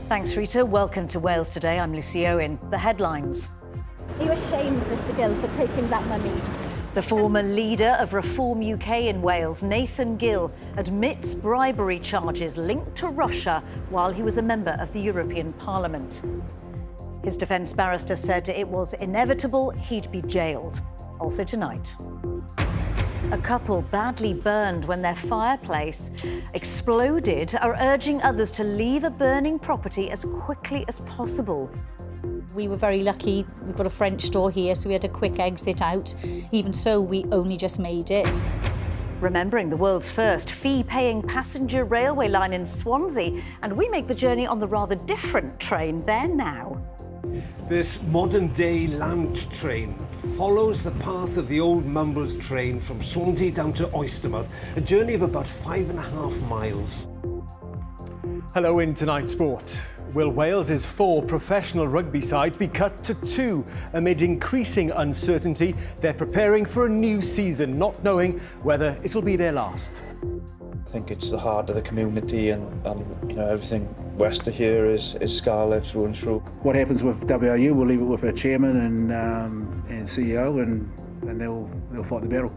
Thanks, Rita. Welcome to Wales Today. I'm Lucy Owen. The headlines. Are you ashamed, Mr Gill, for taking that money? The former leader of Reform UK in Wales, Nathan Gill, admits bribery charges linked to Russia while he was a member of the European Parliament. His defence barrister said it was inevitable he'd be jailed. Also tonight. A couple badly burned when their fireplace exploded are urging others to leave a burning property as quickly as possible. We were very lucky. We've got a French door here, so we had a quick exit out. Even so, we only just made it. Remembering the world's first fee-paying passenger railway line in Swansea, and we make the journey on the rather different train there now. This modern-day land train follows the path of the old Mumbles train from Swansea down to Oystermouth, a journey of about 5.5 miles. Hello in Tonight's Sport. Will Wales's 4 professional rugby sides be cut to 2 amid increasing uncertainty? They're preparing for a new season, not knowing whether it'll be their last. I think it's the heart of the community, and you know, everything west of here is Scarlet through and through. What happens with WRU, we'll leave it with our chairman and CEO, and they'll fight the battle.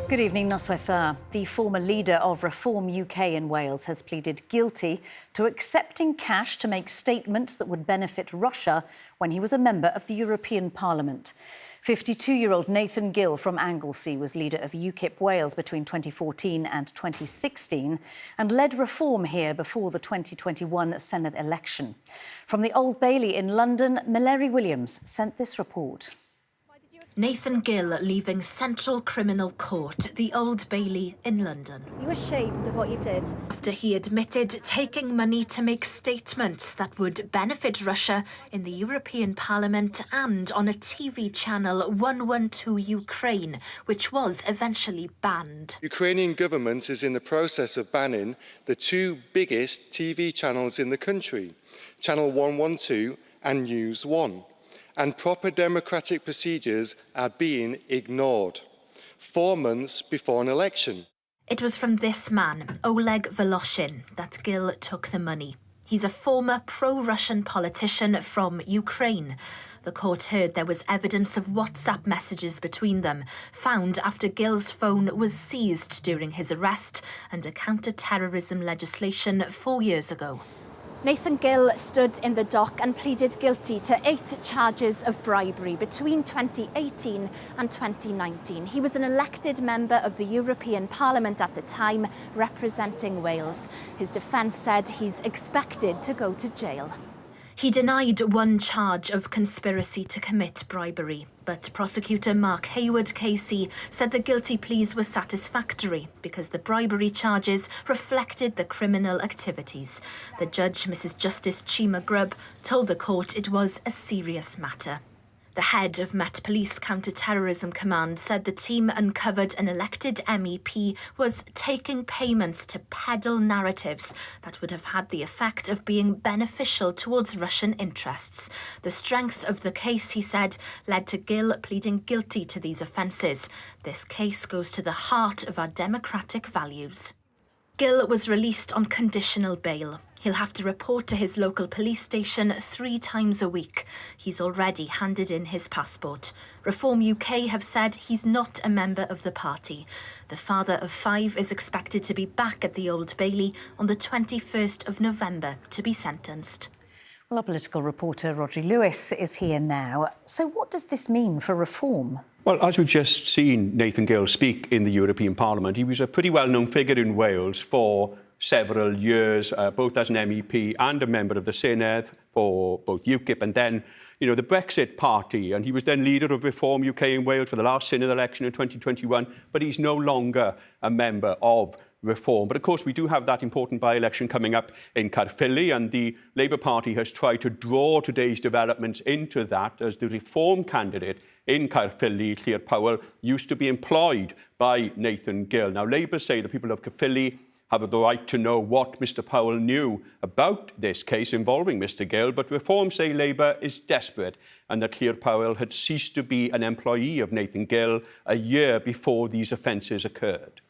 Good evening, Noswaith. The former leader of Reform UK in Wales has pleaded guilty to accepting cash to make statements that would benefit Russia when he was a member of the European Parliament. 52-year-old Nathan Gill from Anglesey was leader of UKIP Wales between 2014 and 2016 and led Reform here before the 2021 Senedd election. From the Old Bailey in London, Millery Williams sent this report. Nathan Gill leaving Central Criminal Court, the Old Bailey in London. Are you ashamed of what you did? After he admitted taking money to make statements that would benefit Russia in the European Parliament and on a TV channel 112 Ukraine, which was eventually banned. Ukrainian government is in the process of banning the 2 biggest TV channels in the country, Channel 112 and News 1. And proper democratic procedures are being ignored 4 months before an election. It was from this man, Oleg Voloshin, that Gill took the money. He's a former pro-Russian politician from Ukraine. The court heard there was evidence of WhatsApp messages between them, found after Gill's phone was seized during his arrest under counter-terrorism legislation 4 years ago. Nathan Gill stood in the dock and pleaded guilty to 8 charges of bribery between 2018 and 2019. He was an elected member of the European Parliament at the time, representing Wales. His defence said he's expected to go to jail. He denied 1 charge of conspiracy to commit bribery, but prosecutor Mark Hayward-Casey said the guilty pleas were satisfactory because the bribery charges reflected the criminal activities. The judge, Mrs Justice Chima Grubb, told the court it was a serious matter. The head of Met Police Counter-Terrorism Command said the team uncovered an elected MEP was taking payments to peddle narratives that would have had the effect of being beneficial towards Russian interests. The strength of the case, he said, led to Gill pleading guilty to these offences. This case goes to the heart of our democratic values. Gill was released on conditional bail. He'll have to report to his local police station 3 times a week. He's already handed in his passport. Reform UK have said he's not a member of the party. The father of 5 is expected to be back at the Old Bailey on the 21st of November to be sentenced. Well, our political reporter, Rodri Lewis, is here now. So what does this mean for Reform? Well, as we've just seen Nathan Gill speak in the European Parliament, he was a pretty well-known figure in Wales for several years, both as an MEP and a member of the Senedd for both UKIP and then, the Brexit party. And he was then leader of Reform UK in Wales for the last Senedd election in 2021, but he's no longer a member of Reform. But of course, we do have that important by-election coming up in Caerphilly, and the Labour Party has tried to draw today's developments into that, as the Reform candidate in Caerphilly, Clear Powell, used to be employed by Nathan Gill. Now, Labour say the people of Caerphilly have the right to know what Mr Powell knew about this case involving Mr Gill, but Reform say Labour is desperate and that Clear Powell had ceased to be an employee of Nathan Gill a year before these offences occurred.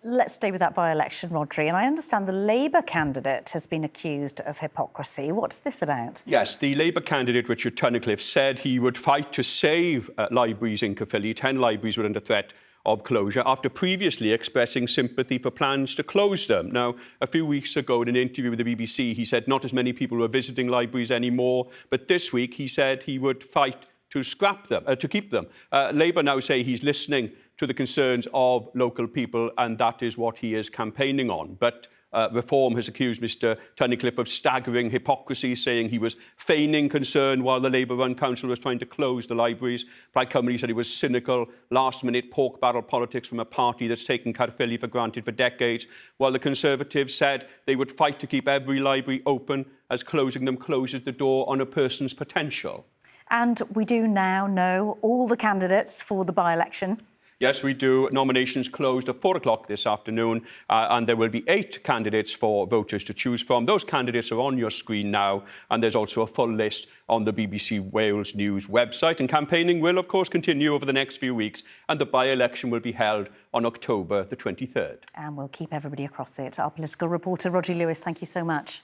Let's stay with that by-election, Rodri. And I understand the Labour candidate has been accused of hypocrisy. What's this about? Yes, the Labour candidate, Richard Tunnicliffe, said he would fight to save libraries in Caerphilly. 10 libraries were under threat of closure after previously expressing sympathy for plans to close them. Now, a few weeks ago in an interview with the BBC, he said not as many people were visiting libraries anymore, but this week he said he would fight to scrap them, to keep them. Labour now say he's listening to the concerns of local people, and that is what he is campaigning on. But Reform has accused Mr Tunnicliffe of staggering hypocrisy, saying he was feigning concern while the Labour-run council was trying to close the libraries. Plaid Cymru said it was cynical, last-minute pork barrel politics from a party that's taken Caerphilly for granted for decades, while the Conservatives said they would fight to keep every library open, as closing them closes the door on a person's potential. And we do now know all the candidates for the by-election. Yes, we do. Nominations closed at 4 o'clock this afternoon, and there will be 8 candidates for voters to choose from. Those candidates are on your screen now, and there's also a full list on the BBC Wales News website. And campaigning will, of course, continue over the next few weeks, and the by-election will be held on October the 23rd. And we'll keep everybody across it. Our political reporter, Rodri Lewis, thank you so much.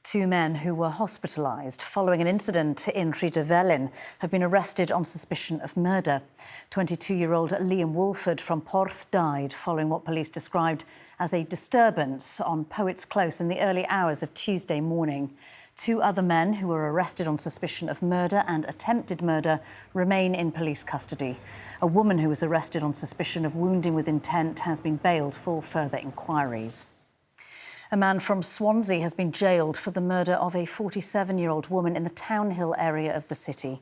2 men who were hospitalised following an incident in Rhyd have been arrested on suspicion of murder. 22-year-old Liam Wolford from Porth died following what police described as a disturbance on Poets Close in the early hours of Tuesday morning. 2 other men who were arrested on suspicion of murder and attempted murder remain in police custody. A woman who was arrested on suspicion of wounding with intent has been bailed for further inquiries. A man from Swansea has been jailed for the murder of a 47-year-old woman in the Townhill area of the city.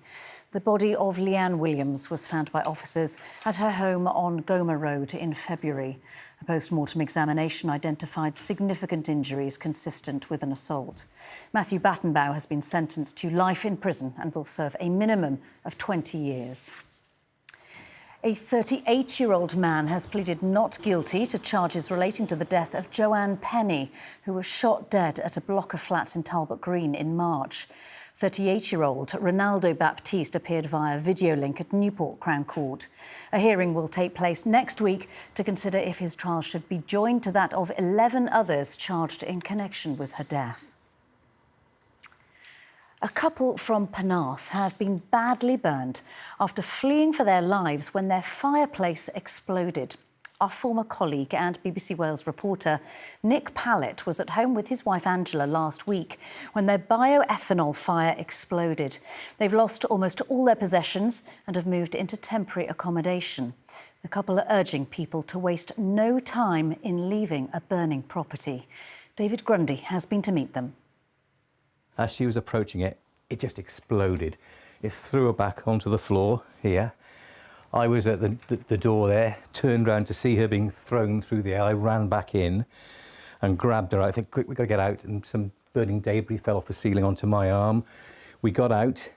The body of Leanne Williams was found by officers at her home on Gomer Road in February. A post-mortem examination identified significant injuries consistent with an assault. Matthew Battenbow has been sentenced to life in prison and will serve a minimum of 20 years. A 38-year-old man has pleaded not guilty to charges relating to the death of Joanne Penny, who was shot dead at a block of flats in Talbot Green in March. 38-year-old Ronaldo Baptiste appeared via video link at Newport Crown Court. A hearing will take place next week to consider if his trial should be joined to that of 11 others charged in connection with her death. A couple from Penarth have been badly burned after fleeing for their lives when their fireplace exploded. Our former colleague and BBC Wales reporter Nick Pallett was at home with his wife Angela last week when their bioethanol fire exploded. They've lost almost all their possessions and have moved into temporary accommodation. The couple are urging people to waste no time in leaving a burning property. David Grundy has been to meet them. As she was approaching it, it just exploded. It threw her back onto the floor here. I was at the door there, turned round to see her being thrown through the air. I ran back in and grabbed her. I think, quick, we've got to get out. And some burning debris fell off the ceiling onto my arm. We got out.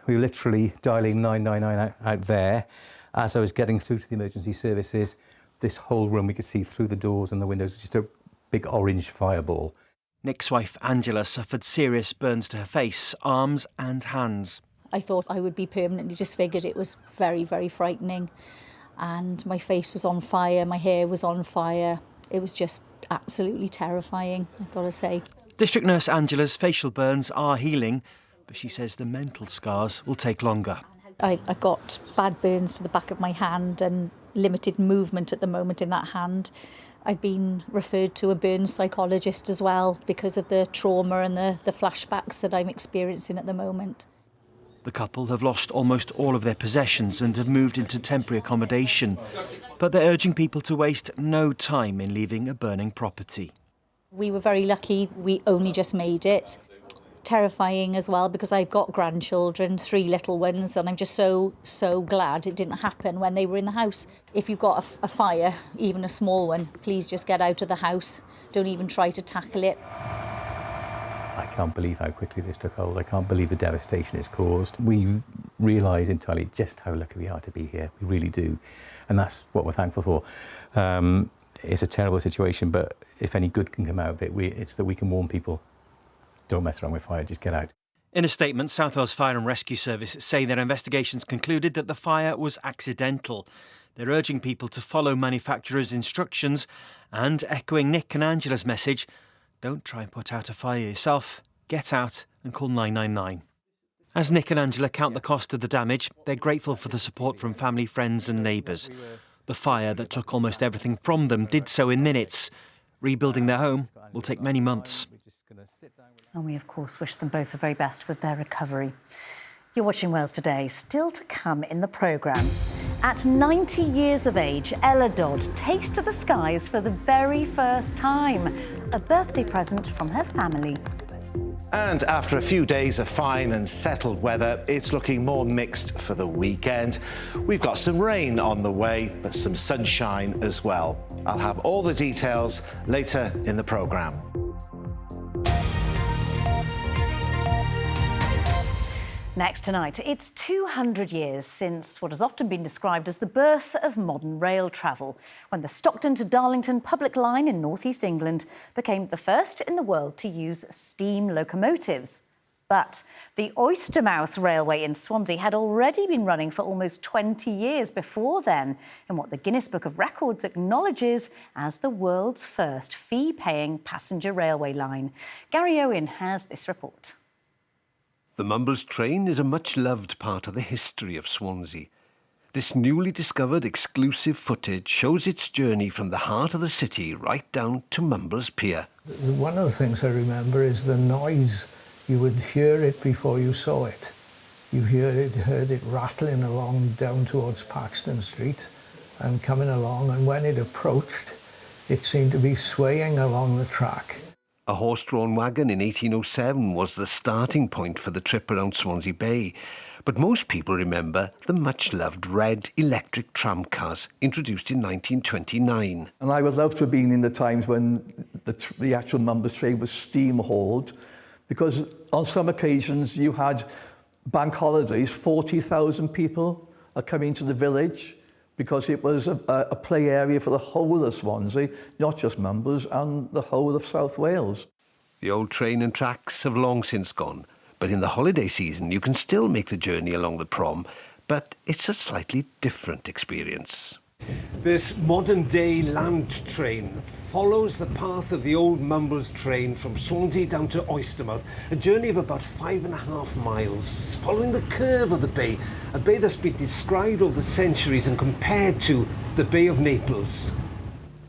We were literally dialing 999 out there. As I was getting through to the emergency services, this whole room, we could see through the doors and the windows, was just a big orange fireball. Nick's wife Angela suffered serious burns to her face, arms and hands. I thought I would be permanently disfigured. It was very, very frightening. And my face was on fire, my hair was on fire. It was just absolutely terrifying, I've got to say. District Nurse Angela's facial burns are healing, but she says the mental scars will take longer. I've got bad burns to the back of my hand and limited movement at the moment in that hand. I've been referred to a burn psychologist as well because of the trauma and the flashbacks that I'm experiencing at the moment. The couple have lost almost all of their possessions and have moved into temporary accommodation, but they're urging people to waste no time in leaving a burning property. We were very lucky. We only just made it. Terrifying as well because I've got grandchildren, 3 little ones, and I'm just so glad it didn't happen when they were in the house. If you've got a fire, even a small one, please just get out of the house. Don't even try to tackle it. I can't believe how quickly this took hold. I can't believe the devastation it's caused. We realise entirely just how lucky we are to be here. We really do. And that's what we're thankful for. It's a terrible situation, but if any good can come out of it, it's that we can warn people, don't mess around with fire, just get out. In a statement, South Wales Fire and Rescue Service say their investigations concluded that the fire was accidental. They're urging people to follow manufacturers' instructions and, echoing Nick and Angela's message, don't try and put out a fire yourself. Get out and call 999. As Nick and Angela count the cost of the damage, they're grateful for the support from family, friends and neighbours. The fire that took almost everything from them did so in minutes. Rebuilding their home will take many months. And we, of course, wish them both the very best with their recovery. You're watching Wales Today. Still to come in the programme. At 90 years of age, Ella Dodd takes to the skies for the very first time. A birthday present from her family. And after a few days of fine and settled weather, it's looking more mixed for the weekend. We've got some rain on the way, but some sunshine as well. I'll have all the details later in the programme. Next tonight, it's 200 years since what has often been described as the birth of modern rail travel, when the Stockton to Darlington public line in northeast England became the first in the world to use steam locomotives. But the Oystermouth Railway in Swansea had already been running for almost 20 years before then, in what the Guinness Book of Records acknowledges as the world's first fee-paying passenger railway line. Gary Owen has this report. The Mumbles train is a much-loved part of the history of Swansea. This newly discovered exclusive footage shows its journey from the heart of the city right down to Mumbles Pier. One of the things I remember is the noise. You would hear it before you saw it. You heard it rattling along down towards Paxton Street and coming along, and when it approached, it seemed to be swaying along the track. A horse-drawn wagon in 1807 was the starting point for the trip around Swansea Bay. But most people remember the much-loved red electric tramcars introduced in 1929. And I would love to have been in the times when the actual Mumbles train was steam-hauled, because on some occasions you had bank holidays, 40,000 people are coming to the village, because it was a play area for the whole of Swansea, not just Mumbles, and the whole of South Wales. The old train and tracks have long since gone, but in the holiday season you can still make the journey along the prom, but it's a slightly different experience. This modern-day land train follows the path of the old Mumbles train from Swansea down to Oystermouth, a journey of about 5.5 miles, following the curve of the bay, a bay that's been described over the centuries and compared to the Bay of Naples.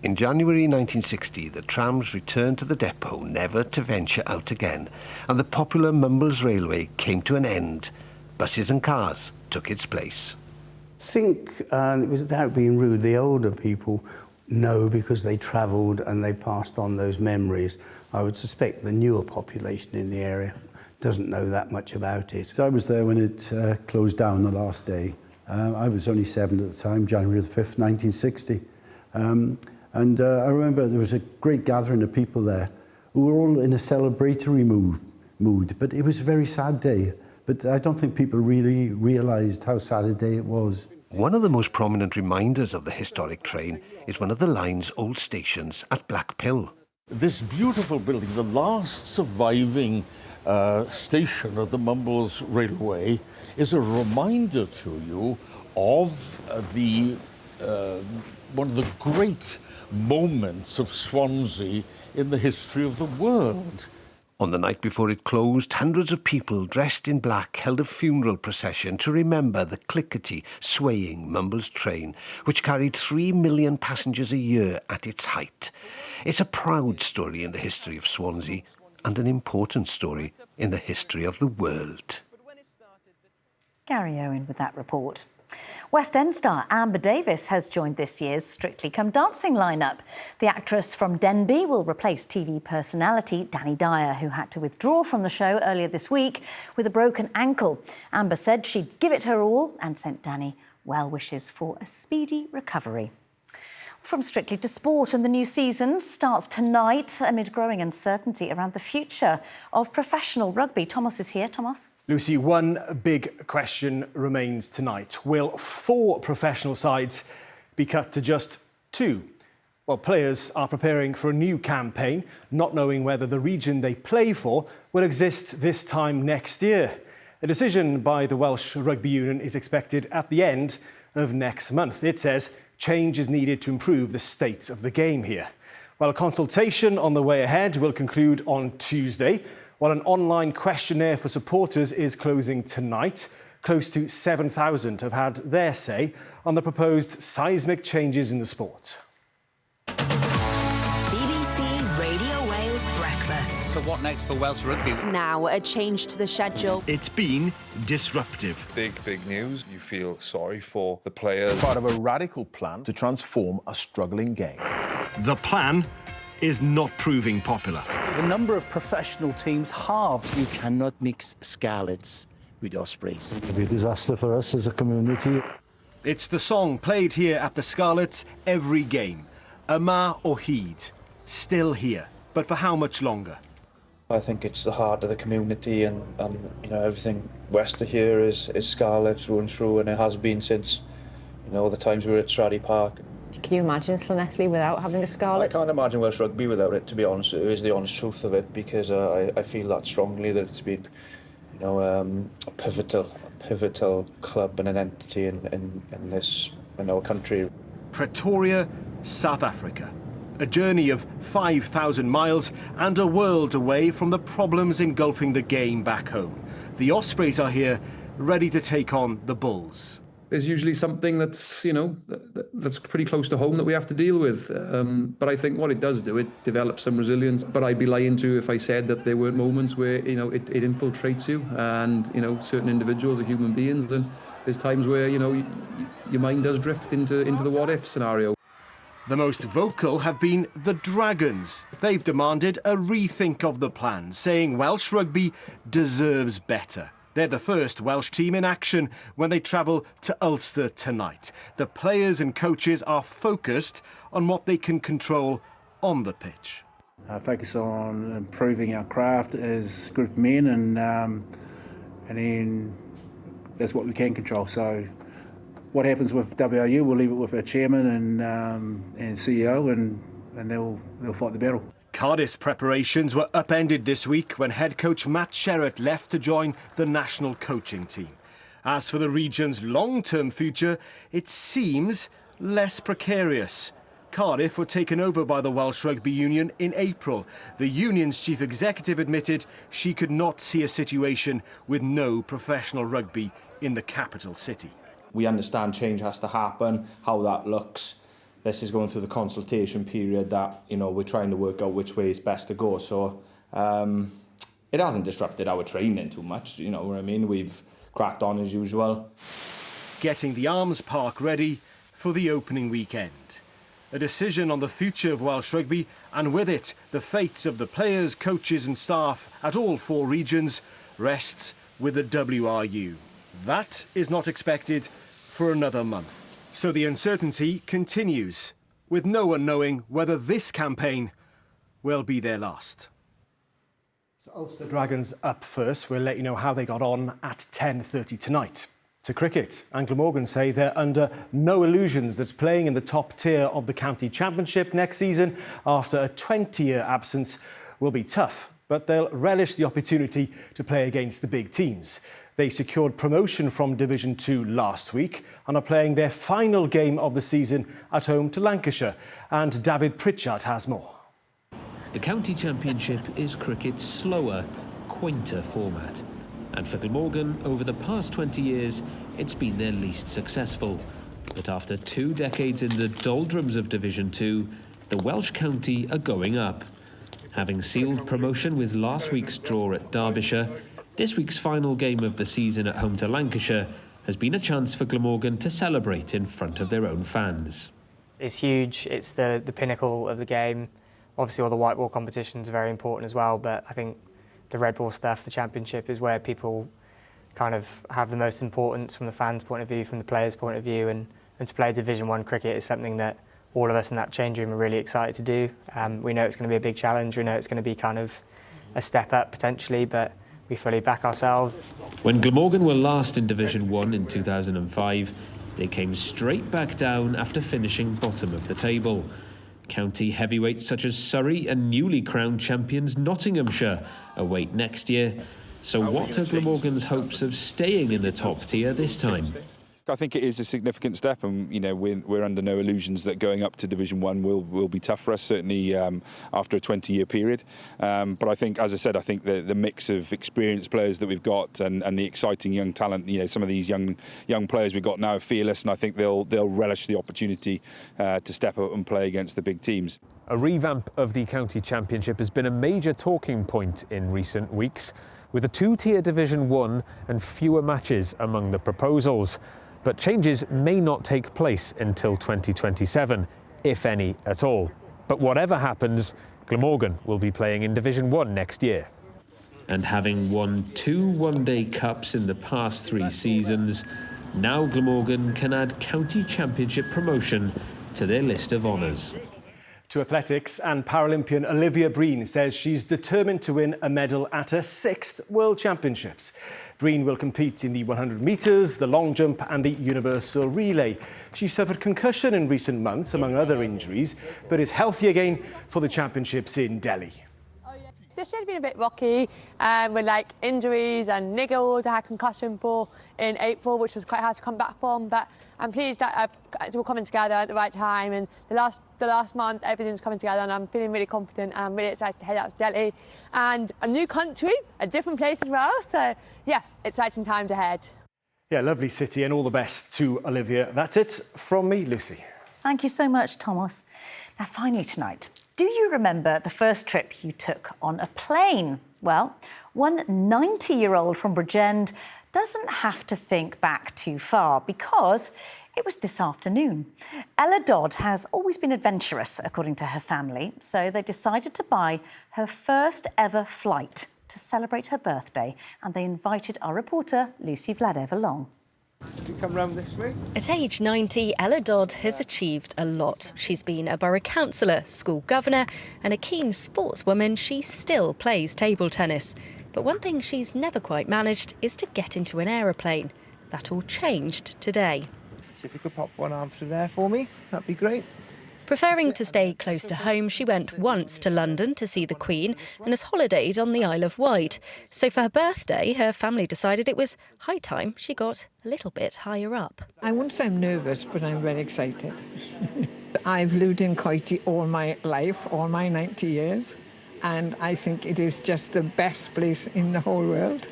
In January 1960, the trams returned to the depot, never to venture out again, and the popular Mumbles Railway came to an end. Buses and cars took its place. I think, without being rude, the older people know because they travelled and they passed on those memories. I would suspect the newer population in the area doesn't know that much about it. So I was there when it closed down the last day. I was only 7 at the time, January the 5th, 1960. I remember there was a great gathering of people there who were all in a celebratory mood, but it was a very sad day. But I don't think people really realised how sad a day it was. One of the most prominent reminders of the historic train is one of the line's old stations at Blackpill. This beautiful building, the last surviving station of the Mumbles Railway, is a reminder to you of one of the great moments of Swansea in the history of the world. On the night before it closed, hundreds of people dressed in black held a funeral procession to remember the clickety, swaying Mumbles train, which carried 3 million passengers a year at its height. It's a proud story in the history of Swansea and an important story in the history of the world. Gary Owen with that report. West End star Amber Davis has joined this year's Strictly Come Dancing lineup. The actress from Denby will replace TV personality Danny Dyer, who had to withdraw from the show earlier this week with a broken ankle. Amber said she'd give it her all and sent Danny well wishes for a speedy recovery. From Strictly to Sport, and the new season starts tonight amid growing uncertainty around the future of professional rugby. Thomas is here. Thomas? Lucy, one big question remains tonight. Will 4 professional sides be cut to just 2? Well, players are preparing for a new campaign, not knowing whether the region they play for will exist this time next year. A decision by the Welsh Rugby Union is expected at the end of next month. It says change is needed to improve the state of the game here. Well, a consultation on the way ahead will conclude on Tuesday, while an online questionnaire for supporters is closing tonight. Close to 7,000 have had their say on the proposed seismic changes in the sport. BBC Radio Wales Breakfast. So what next for Welsh Rugby? Now, a change to the schedule. It's been disruptive. Big news. You feel sorry for the players. Part of a radical plan to transform a struggling game. The plan is not proving popular. The number of professional teams halved. You cannot mix Scarlets with Ospreys. It'll be a disaster for us as a community. It's the song played here at the Scarlets every game. Yma o hyd, still here. But for how much longer? I think it's the heart of the community, and you know, everything west of here is Scarlet through and through, and it has been since, you know, the times we were at Stradey Park. Can you imagine Llanelli without having a Scarlet? I can't imagine Welsh Rugby without it, to be honest. It is the honest truth of it, because I feel that strongly that it's been, you know, a pivotal club and an entity in our country. Pretoria, South Africa. A journey of 5,000 miles and a world away from the problems engulfing the game back home. The Ospreys are here, ready to take on the Bulls. There's usually something that's, you know, that's pretty close to home that we have to deal with. But I think what it does do, it develops some resilience. But I'd be lying to you if I said that there weren't moments where, you know, it infiltrates you, and, you know, certain individuals are human beings, and there's times where, you know, your mind does drift into the what-if scenario. The most vocal have been the Dragons. They've demanded a rethink of the plan, saying Welsh Rugby deserves better. They're the first Welsh team in action when they travel to Ulster tonight. The players and coaches are focused on what they can control on the pitch. Focus on improving our craft as group of men, and then that's what we can control. So what happens with WRU, we'll leave it with our chairman and CEO, and they'll fight the battle. Cardiff's preparations were upended this week when head coach Matt Sherratt left to join the national coaching team. As for the region's long-term future, it seems less precarious. Cardiff were taken over by the Welsh Rugby Union in April. The union's chief executive admitted she could not see a situation with no professional rugby in the capital city. We understand change has to happen, how that looks. This is going through the consultation period that, you know, we're trying to work out which way is best to go. So it hasn't disrupted our training too much, you know what I mean? We've cracked on as usual. Getting the Arms Park ready for the opening weekend. A decision on the future of Welsh Rugby, and with it, the fates of the players, coaches and staff at all four regions rests with the WRU. That is not expected for another month. So the uncertainty continues, with no one knowing whether this campaign will be their last. So Ulster Dragons up first. We'll let you know how they got on at 10:30 tonight. To cricket, and Glamorgan say they're under no illusions that playing in the top tier of the county championship next season after a 20-year absence will be tough, but they'll relish the opportunity to play against the big teams. They secured promotion from Division 2 last week and are playing their final game of the season at home to Lancashire. And David Pritchard has more. The county championship is cricket's slower, quainter format. And for Glamorgan, over the past 20 years, it's been their least successful. But after 2 decades in the doldrums of Division 2, the Welsh county are going up. Having sealed promotion with last week's draw at Derbyshire, this week's final game of the season at home to Lancashire has been a chance for Glamorgan to celebrate in front of their own fans. It's huge, it's the pinnacle of the game. Obviously all the white ball competitions are very important as well, but I think the red ball stuff, the championship, is where people kind of have the most importance from the fans' point of view, from the players' point of view, and to play Division 1 cricket is something that all of us in that change room are really excited to do. We know it's going to be a big challenge, we know it's going to be kind of a step up potentially, but we fully back ourselves. When Glamorgan were last in Division 1 in 2005, they came straight back down after finishing bottom of the table. County heavyweights such as Surrey and newly crowned champions Nottinghamshire await next year. So what are Glamorgan's hopes of staying in the top tier this time? I think it is a significant step, and we're under no illusions that going up to Division 1 will be tough for us, certainly after a 20-year period. But I think, as I said, I think the mix of experienced players that we've got and the exciting young talent, some of these young players we've got now are fearless, and I think they'll relish the opportunity to step up and play against the big teams. A revamp of the county championship has been a major talking point in recent weeks, with a two-tier Division 1 and fewer matches among the proposals. But changes may not take place until 2027, if any at all. But whatever happens, Glamorgan will be playing in Division 1 next year. And having won 2 one-day cups in the past 3 seasons, now Glamorgan can add county championship promotion to their list of honours. To athletics, and Paralympian Olivia Breen says she's determined to win a medal at her 6th World Championships. Breen will compete in the 100 metres, the long jump and the universal relay. She suffered concussion in recent months, among other injuries, but is healthy again for the championships in Delhi. This year's been a bit rocky with injuries and niggles. I had concussion in April, which was quite hard to come back from, but I'm pleased that it's all coming together at the right time, and the last month everything's coming together, and I'm feeling really confident, and I'm really excited to head out to Delhi and a new country, a different place as well. So yeah, exciting times ahead. Yeah, lovely city, and all the best to Olivia. That's it from me, Lucy. Thank you so much, Thomas. Now, finally tonight, do you remember the first trip you took on a plane? Well, one 90-year-old from Bridgend doesn't have to think back too far, because it was this afternoon. Ella Dodd has always been adventurous, according to her family, so they decided to buy her first ever flight to celebrate her birthday, and they invited our reporter, Lucy Vladev, along. You come round this way. At age 90, Ella Dodd has achieved a lot. She's been a borough councillor, school governor, and a keen sportswoman. She still plays table tennis. But one thing she's never quite managed is to get into an aeroplane. That all changed today. So if you could pop one arm through there for me, that'd be great. Preferring to stay close to home, she went once to London to see the Queen and has holidayed on the Isle of Wight. So for her birthday, her family decided it was high time she got a little bit higher up. I wouldn't say I'm nervous, but I'm very excited. I've lived in Coity all my life, all my 90 years, and I think it is just the best place in the whole world.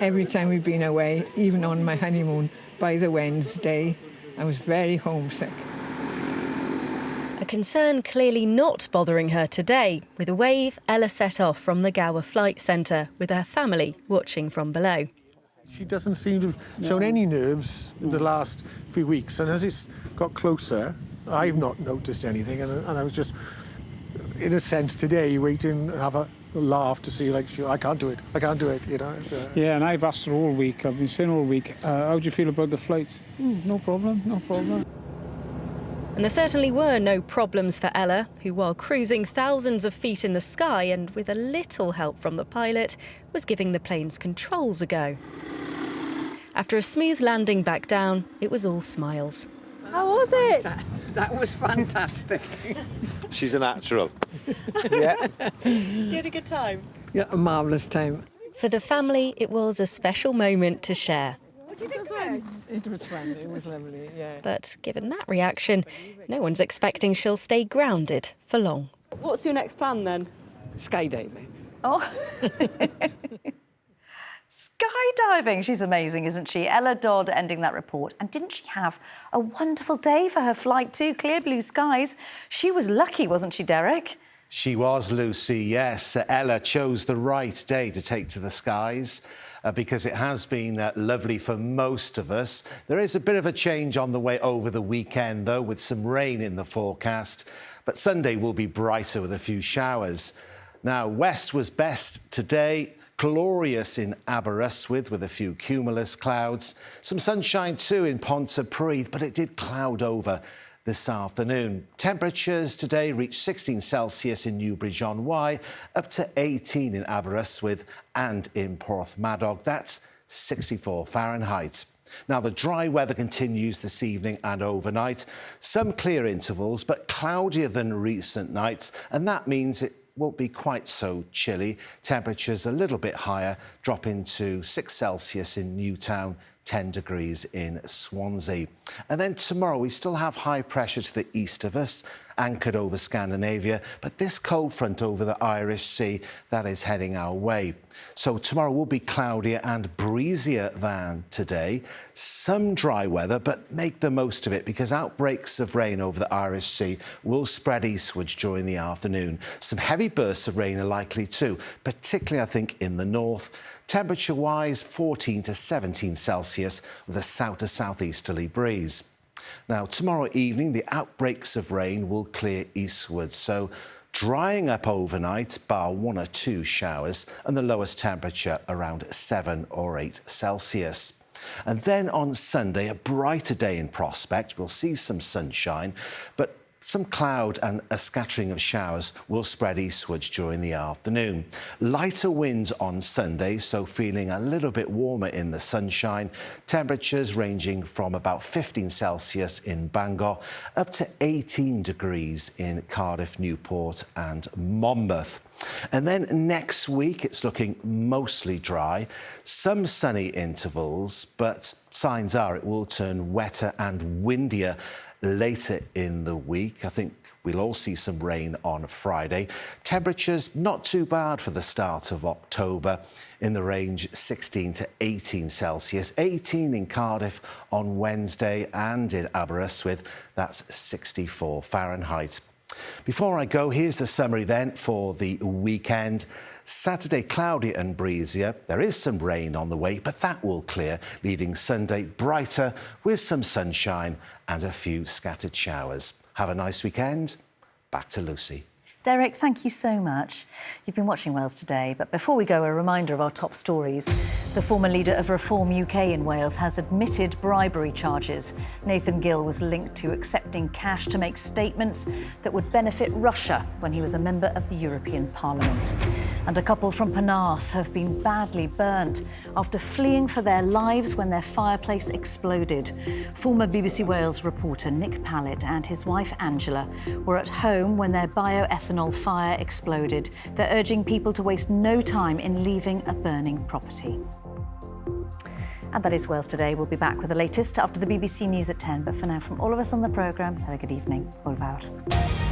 Every time we've been away, even on my honeymoon, by the Wednesday, I was very homesick. A concern clearly not bothering her today. With a wave, Ella set off from the Gower Flight Centre with her family watching from below. She doesn't seem to have shown any nerves in the last few weeks, and as it's got closer, I've not noticed anything, and I was just, in a sense, today waiting to have a laugh to see, I can't do it, you know. Yeah, and I've asked her all week, I've been saying all week, how do you feel about the flight? No problem, no problem. And there certainly were no problems for Ella, who, while cruising thousands of feet in the sky and with a little help from the pilot, was giving the plane's controls a go. After a smooth landing back down, it was all smiles. How was it? That was fantastic. She's a natural. Yeah. You had a good time? Yeah, a marvellous time. For the family, it was a special moment to share. What did you think of it? It was fun, it was lovely, yeah. But given that reaction, no one's expecting she'll stay grounded for long. What's your next plan then? Skydiving. Oh. Skydiving. She's amazing, isn't she? Ella Dodd ending that report. And didn't she have a wonderful day for her flight too? Clear blue skies. She was lucky, wasn't she, Derek? She was, Lucy, yes. Ella chose the right day to take to the skies because it has been lovely for most of us. There is a bit of a change on the way over the weekend, though, with some rain in the forecast. But Sunday will be brighter with a few showers. Now, west was best today. Glorious in Aberystwyth with a few cumulus clouds. Some sunshine too in Pontypridd, but it did cloud over this afternoon. Temperatures today reached 16 Celsius in Newbridge-on-Wye, up to 18 in Aberystwyth and in Porthmadog. That's 64 Fahrenheit. Now, the dry weather continues this evening and overnight. Some clear intervals, but cloudier than recent nights, and that means it won't be quite so chilly. Temperatures a little bit higher, dropping to 6 Celsius in Newtown, 10 degrees in Swansea. And then tomorrow we still have high pressure to the east of us, anchored over Scandinavia, but this cold front over the Irish Sea, that is heading our way. So tomorrow will be cloudier and breezier than today. Some dry weather, but make the most of it because outbreaks of rain over the Irish Sea will spread eastwards during the afternoon. Some heavy bursts of rain are likely too, particularly I think in the north. Temperature-wise, 14 to 17 Celsius with a south to southeasterly breeze. Now, tomorrow evening, the outbreaks of rain will clear eastwards, so drying up overnight, bar 1 or 2 showers, and the lowest temperature around 7 or 8 Celsius. And then on Sunday, a brighter day in prospect. We'll see some sunshine, but some cloud and a scattering of showers will spread eastwards during the afternoon. Lighter winds on Sunday, so feeling a little bit warmer in the sunshine. Temperatures ranging from about 15 Celsius in Bangor up to 18 degrees in Cardiff, Newport and Monmouth. And then next week, it's looking mostly dry, some sunny intervals, but signs are it will turn wetter and windier later in the week. I think we'll all see some rain on Friday. Temperatures not too bad for the start of October, in the range 16 to 18 Celsius, 18 in Cardiff on Wednesday and in Aberystwyth, that's 64 Fahrenheit. Before I go, here's the summary then for the weekend. Saturday, cloudy and breezier. There is some rain on the way, but that will clear, leaving Sunday brighter with some sunshine and a few scattered showers. Have a nice weekend. Back to Lucy. Derek, thank you so much. You've been watching Wales Today, but before we go, a reminder of our top stories. The former leader of Reform UK in Wales has admitted bribery charges. Nathan Gill was linked to accepting cash to make statements that would benefit Russia when he was a member of the European Parliament. And a couple from Penarth have been badly burnt after fleeing for their lives when their fireplace exploded. Former BBC Wales reporter Nick Pallett and his wife Angela were at home when their bioethanol fire exploded. They're urging people to waste no time in leaving a burning property. And that is Wales Today. We'll be back with the latest after the BBC News at 10. But for now, from all of us on the programme, have a good evening. Hwyl fawr.